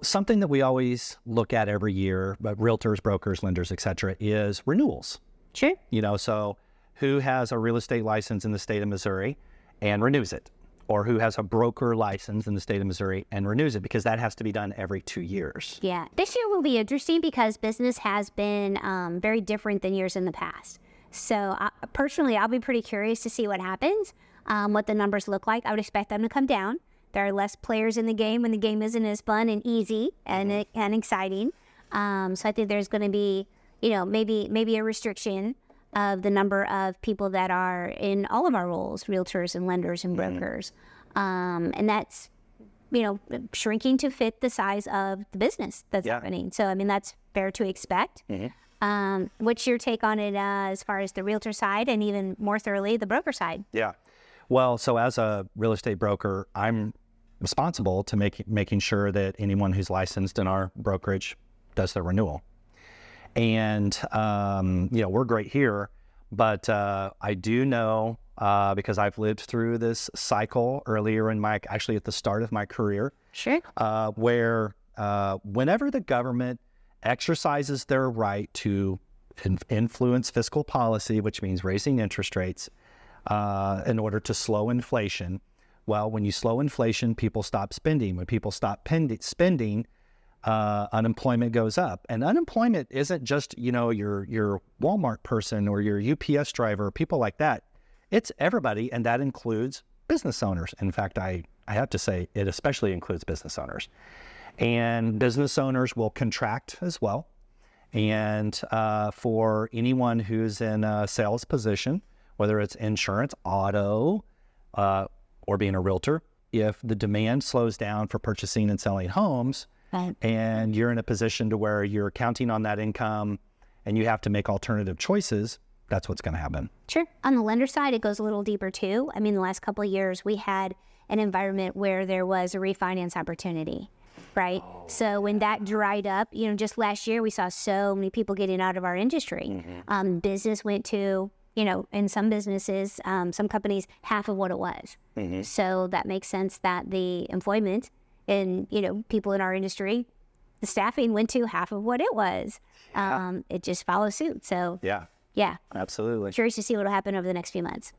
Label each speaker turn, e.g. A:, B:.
A: Something that we always look at every year, but realtors, brokers, lenders, et cetera, is renewals.
B: Sure.
A: So who has a real estate license in the state of Missouri and renews it? Or who has a broker license in the state of Missouri and renews it? Because that has to be done every 2 years.
B: Yeah. This year will be interesting because business has been very different than years in the past. So personally, I'll be pretty curious to see what happens, what the numbers look like. I would expect them to come down. There are less players in the game when the game isn't as fun and easy and exciting. So I think there's going to be, maybe a restriction of the number of people that are in all of our roles, realtors and lenders and brokers. And that's, shrinking to fit the size of the business that's happening. So, that's fair to expect. What's your take on it as far as the realtor side and even more thoroughly the broker side?
A: Yeah. Well, so as a real estate broker, I'm responsible to making sure that anyone who's licensed in our brokerage does their renewal. And, we're great here, but I do know, because I've lived through this cycle earlier actually at the start of my career.
B: Sure.
A: Where whenever the government exercises their right to influence fiscal policy, which means raising interest rates, in order to slow inflation. Well, when you slow inflation, people stop spending. When people stop spending, unemployment goes up. And unemployment isn't just, your Walmart person or your UPS driver, people like that. It's everybody, and that includes business owners. In fact, I have to say it especially includes business owners. And business owners will contract as well. And for anyone who's in a sales position, whether it's insurance, auto, or being a realtor, if the demand slows down for purchasing and selling homes, and you're in a position to where you're counting on that income and you have to make alternative choices, that's what's going to happen.
B: Sure. On the lender side, it goes a little deeper too. The last couple of years, we had an environment where there was a refinance opportunity, right? So when that dried up, just last year, we saw so many people getting out of our industry. Business went to, in some businesses, some companies, half of what it was. So that makes sense that the employment and, people in our industry, the staffing went to half of what it was. It just follows suit. So
A: yeah, absolutely.
B: Curious to see what will happen over the next few months.